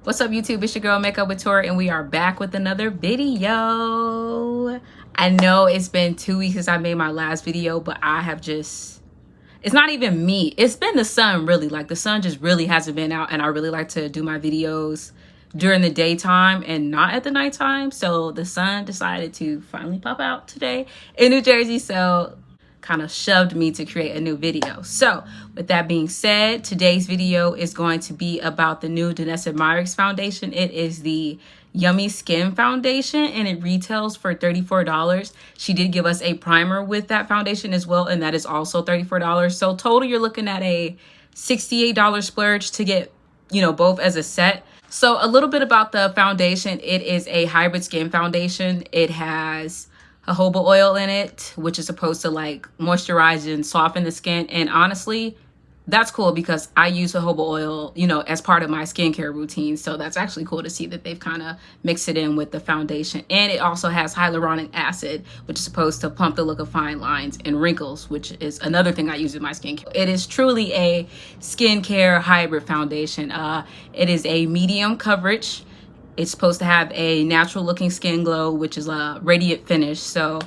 What's up, YouTube? It's your girl Makeup with Tori, and we are back with another video. I know it's been 2 weeks since I made my last video, but I have just, it's not even me. It's been the sun, really. Like, the sun just really hasn't been out, and I really like to do my videos during the daytime and not at the nighttime. So the sun decided to finally pop out today in New Jersey. So kind of shoved me to create a new video. So with that being said, today's video is going to be about the new Danessa Myricks foundation. It is the Yummy Skin foundation and it retails for $34. She did give us a primer with that foundation as well, and that is also $34. So total, you're looking at a $68 splurge to get, you know, both as a set. So a little bit about the foundation. It is a hybrid skin foundation. It has jojoba oil in it, which is supposed to like moisturize and soften the skin. And honestly, that's cool because I use jojoba oil, you know, as part of my skincare routine. So that's actually cool to see that they've kind of mixed it in with the foundation. And it also has hyaluronic acid, which is supposed to plump the look of fine lines and wrinkles, which is another thing I use in my skincare. It is truly a skincare hybrid foundation. It is a medium coverage. It's supposed to have a natural looking skin glow, which is a radiant finish. So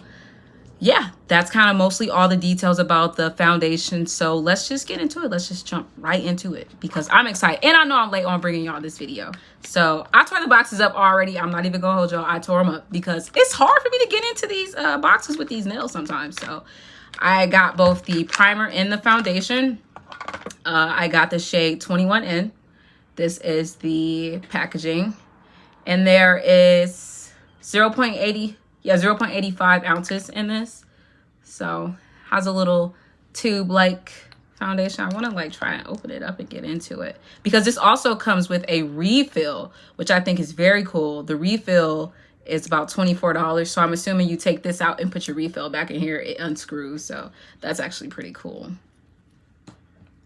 yeah, that's kind of mostly all the details about the foundation. So let's just get into it. Let's just jump right into it because I'm excited. And I know I'm late on bringing y'all this video. So I tore the boxes up already. I'm not even gonna hold y'all. I tore them up because it's hard for me to get into these boxes with these nails sometimes. So I got both the primer and the foundation. I got the shade 21N. This is the packaging. And there is 0.85 ounces in this. So has a little tube like foundation. I want to like try and open it up and get into it because this also comes with a refill, which I think is very cool. The refill is about $24. So I'm assuming you take this out and put your refill back in here, it unscrews. So that's actually pretty cool.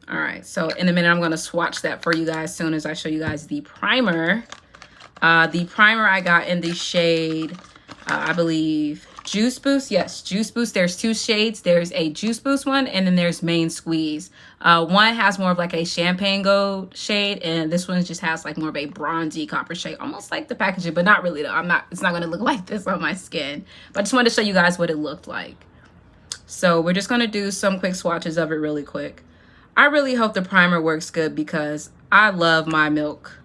All right, so in a minute I'm going to swatch that for you guys as soon as I show you guys the primer. The primer I got in the shade, I believe, Juice Boost. Yes, Juice Boost. There's two shades. There's a Juice Boost one, and then there's Main Squeeze. One has more of like a champagne gold shade, and this one just has like more of a bronzy copper shade, almost like the packaging, but not really though. It's not going to look like this on my skin. But I just wanted to show you guys what it looked like. So we're just going to do some quick swatches of it really quick. I really hope the primer works good because I love my Milk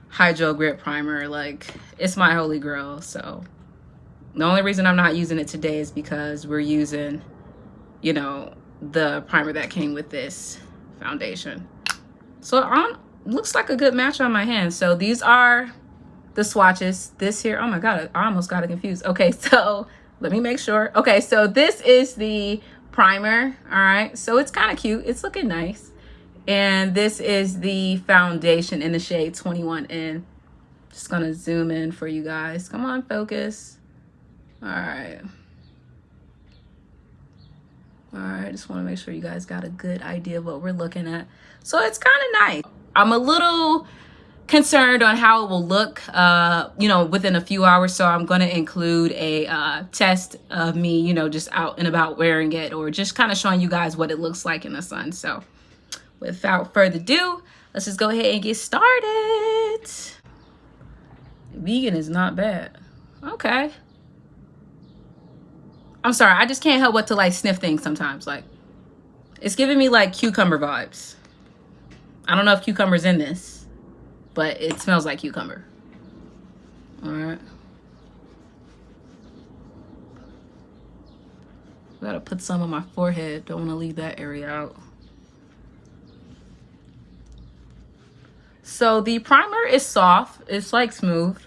Hydro Grip Primer. Like, it's my holy grail. So the only reason I'm not using it today is because we're using, you know, the primer that came with this foundation. So looks like a good match on my hands. So these are the swatches. This here, oh my god, I almost got it confused. Okay, so let me make sure. Okay, so this is the primer. All right, so it's kind of cute. It's looking nice. And this is the foundation in the shade 21N. Just gonna zoom in for you guys. Come on, focus. All right. All right, just wanna make sure you guys got a good idea of what we're looking at. So it's kind of nice. I'm a little concerned on how it will look, you know, within a few hours. So I'm gonna include a test of me, you know, just out and about wearing it or just kind of showing you guys what it looks like in the sun. So without further ado, let's just go ahead and get started. Vegan is not bad. Okay. I'm sorry, I just can't help but to like sniff things sometimes. Like, it's giving me like cucumber vibes. I don't know if cucumber's in this, but it smells like cucumber. All right. Gotta put some on my forehead. Don't want to leave that area out. So the primer is soft. It's like smooth.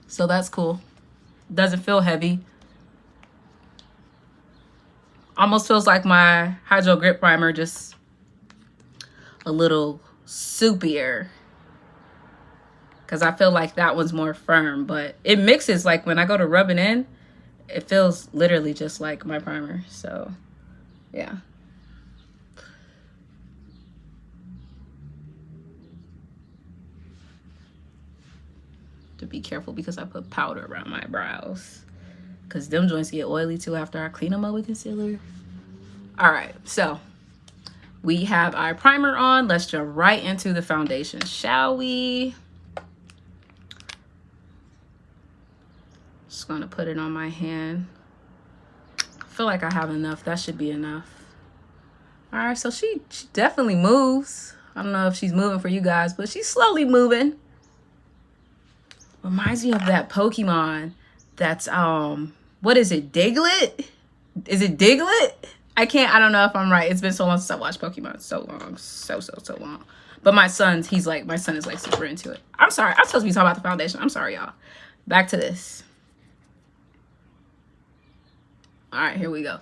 So that's cool. Doesn't feel heavy. Almost feels like my Hydro Grip Primer, just a little soupier. Because I feel like that one's more firm. But it mixes, like when I go to rub it in, it feels literally just like my primer. So, yeah. To be careful because I put powder around my brows because them joints get oily too after I clean them up with concealer. All right, so we have our primer on. Let's jump right into the foundation, shall we? Just gonna put it on my hand. I feel like I have enough. That should be enough. All right, so she definitely moves. I don't know if she's moving for you guys, but she's slowly moving. Reminds me of that Pokemon that's, what is it, Diglett? Is it Diglett? I don't know if I'm right. It's been so long since I watched Pokemon. So long. So long. But my son is like super into it. I'm sorry. I'm supposed to be talking about the foundation. I'm sorry, y'all. Back to this. All right, here we go.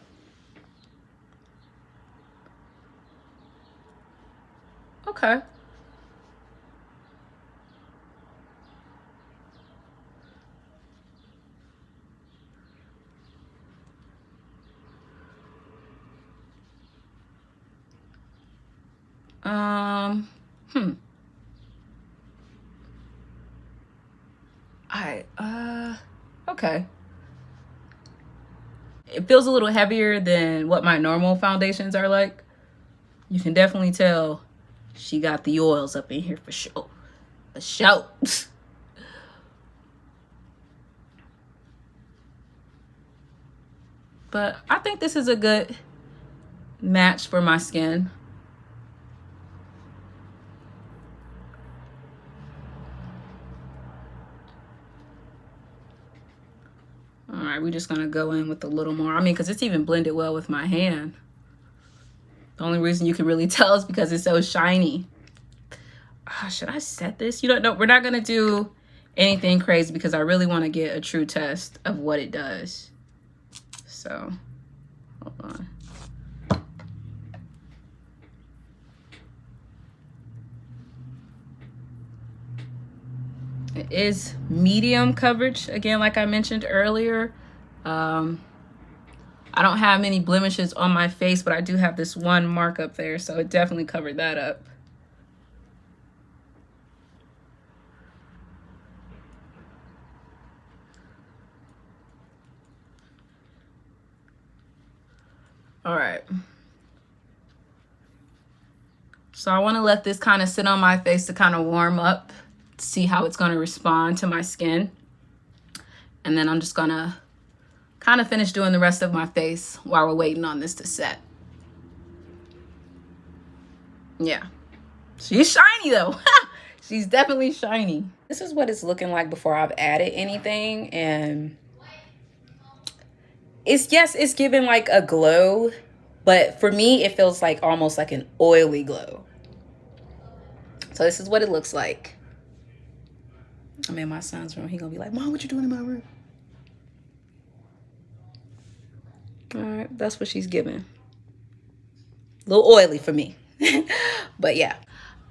Okay. Okay. It feels a little heavier than what my normal foundations are like. You can definitely tell she got the oils up in here for sure. For sure. But I think this is a good match for my skin. All right, we're just gonna go in with a little more. I mean, because it's even blended well with my hand. The only reason you can really tell is because it's so shiny. Should I set this? You don't know. We're not gonna do anything crazy because I really want to get a true test of what it does. So, hold on. It is medium coverage, again, like I mentioned earlier. I don't have many blemishes on my face, but I do have this one mark up there, so it definitely covered that up. All right. So I want to let this kind of sit on my face to kind of warm up, see how it's going to respond to my skin. And then I'm just going to kind of finish doing the rest of my face while we're waiting on this to set. Yeah. She's shiny though. She's definitely shiny. This is what it's looking like before I've added anything. And it's giving like a glow, but for me, it feels like almost like an oily glow. So this is what it looks like. I'm in my son's room. He's gonna be like, Mom, what you doing in my room? All right, that's what she's giving. A little oily for me. But yeah.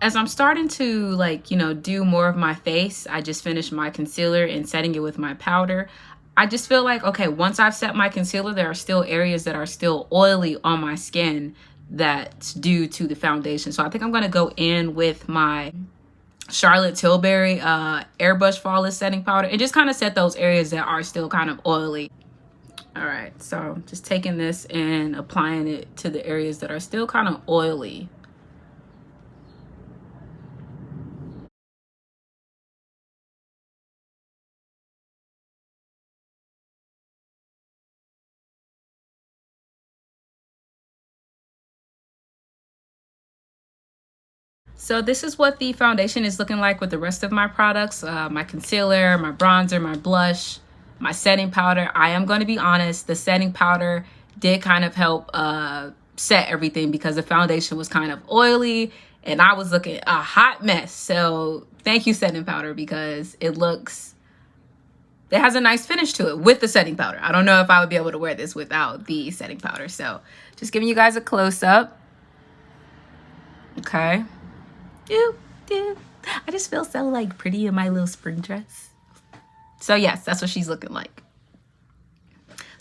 As I'm starting to like, do more of my face, I just finished my concealer and setting it with my powder. I just feel like, okay, once I've set my concealer, there are still areas that are still oily on my skin that's due to the foundation. So I think I'm going to go in with my Charlotte Tilbury Airbrush Flawless Setting Powder and just kind of set those areas that are still kind of oily. All right, so just taking this and applying it to the areas that are still kind of oily. So this is what the foundation is looking like with the rest of my products. My concealer, my bronzer, my blush, my setting powder. I am going to be honest, the setting powder did kind of help set everything because the foundation was kind of oily and I was looking a hot mess. So thank you, setting powder, because it has a nice finish to it with the setting powder. I don't know if I would be able to wear this without the setting powder. So just giving you guys a close up. Okay. I just feel so like pretty in my little spring dress. So yes, that's what she's looking like.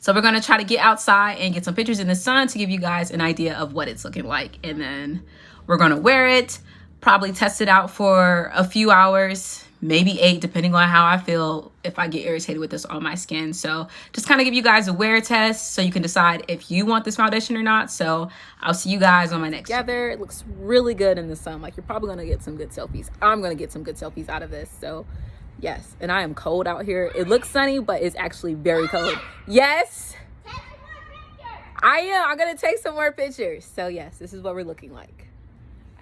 So we're going to try to get outside and get some pictures in the sun to give you guys an idea of what it's looking like. And then we're going to wear it, probably test it out for a few hours, maybe 8, depending on how I feel if I get irritated with this on my skin. So just kind of give you guys a wear test so you can decide if you want this foundation or not. So I'll see you guys on my next together. It looks really good in the sun. Like, you're probably going to get some good selfies. I'm going to get some good selfies out of this. So Yes, and I am cold out here. It looks sunny, but it's actually very cold. Yes, I am. I'm gonna take some more pictures. So yes, this is what we're looking like.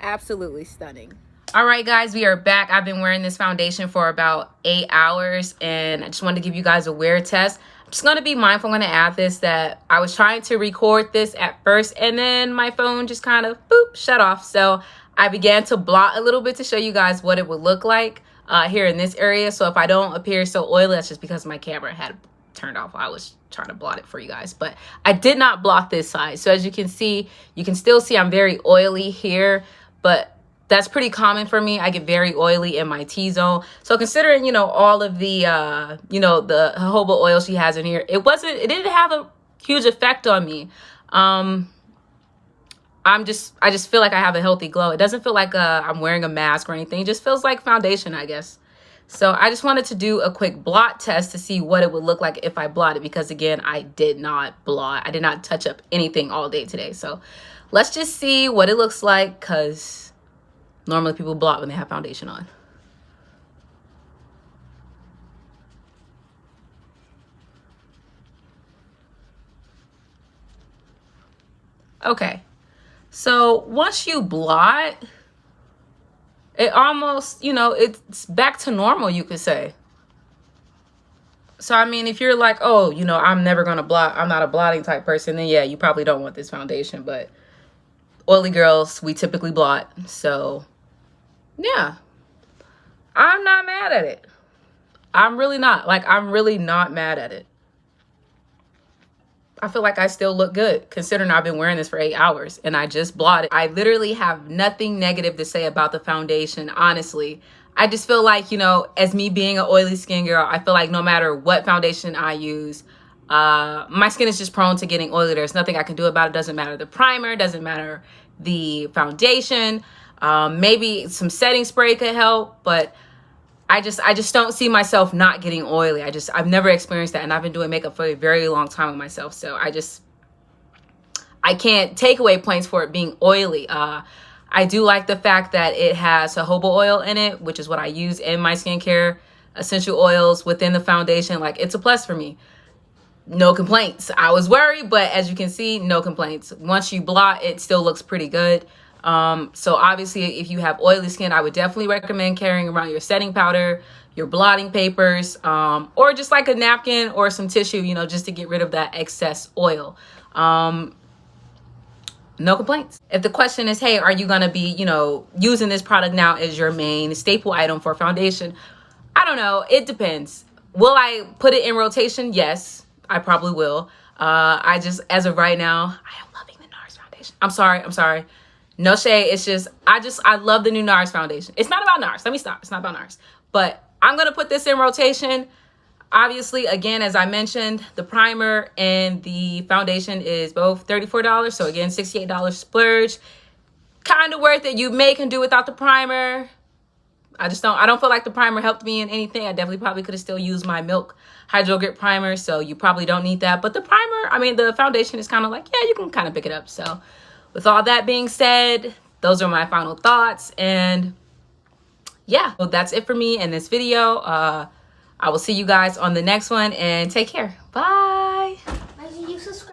Absolutely stunning. All right, guys, we are back. I've been wearing this foundation for about 8 hours, and I just wanted to give you guys a wear test. I'm just gonna be mindful. I'm gonna add this that I was trying to record this at first, and then my phone just kind of boop shut off. So I began to blot a little bit to show you guys what it would look like here in this area. So if I don't appear so oily, that's just because my camera had turned off while I was trying to blot it for you guys. But I did not blot this side. So as you can see, you can still see I'm very oily here, but that's pretty common for me. I get very oily in my T-zone. So considering, you know, all of the, you know, the jojoba oil she has in here, it didn't have a huge effect on me. I just feel like I have a healthy glow. It doesn't feel like I'm wearing a mask or anything. It just feels like foundation, I guess. So I just wanted to do a quick blot test to see what it would look like if I blotted, because again, I did not blot. I did not touch up anything all day today. So let's just see what it looks like, because normally people blot when they have foundation on. Okay. So once you blot, it almost, you know, it's back to normal, you could say. So, I mean, if you're like, oh, you know, I'm never going to blot, I'm not a blotting type person, then yeah, you probably don't want this foundation. But oily girls, we typically blot. So, yeah, I'm not mad at it. I'm really not. Like, I'm really not mad at it. I feel like I still look good considering I've been wearing this for 8 hours and I just blotted. I literally have nothing negative to say about the foundation, honestly. I just feel like, you know, as me being an oily skin girl, I feel like no matter what foundation I use, my skin is just prone to getting oily. There's nothing I can do about it. Doesn't matter the primer, doesn't matter the foundation. Maybe some setting spray could help, but I just don't see myself not getting oily. I've never experienced that. And I've been doing makeup for a very long time with myself. So I can't take away points for it being oily. I do like the fact that it has jojoba oil in it, which is what I use in my skincare essential oils within the foundation. Like, it's a plus for me. No complaints. I was worried, but as you can see, no complaints. Once you blot, it still looks pretty good. So obviously, if you have oily skin, I would definitely recommend carrying around your setting powder, your blotting papers, or just like a napkin or some tissue, you know, just to get rid of that excess oil. No complaints. If the question is, hey, are you going to be, you know, using this product now as your main staple item for foundation? I don't know. It depends. Will I put it in rotation? Yes, I probably will. As of right now, I am loving the NARS foundation. I'm sorry. No shade. It's just, I love the new NARS foundation. It's not about NARS. Let me stop. It's not about NARS. But I'm going to put this in rotation. Obviously, again, as I mentioned, the primer and the foundation is both $34. So again, $68 splurge. Kind of worth it. You can do without the primer. I don't feel like the primer helped me in anything. I definitely probably could have still used my Milk Hydro Grip Primer. So you probably don't need that. But the the foundation is kind of like, yeah, you can kind of pick it up. So with all that being said, those are my final thoughts. And yeah, so that's it for me in this video. I will see you guys on the next one, and take care. Bye.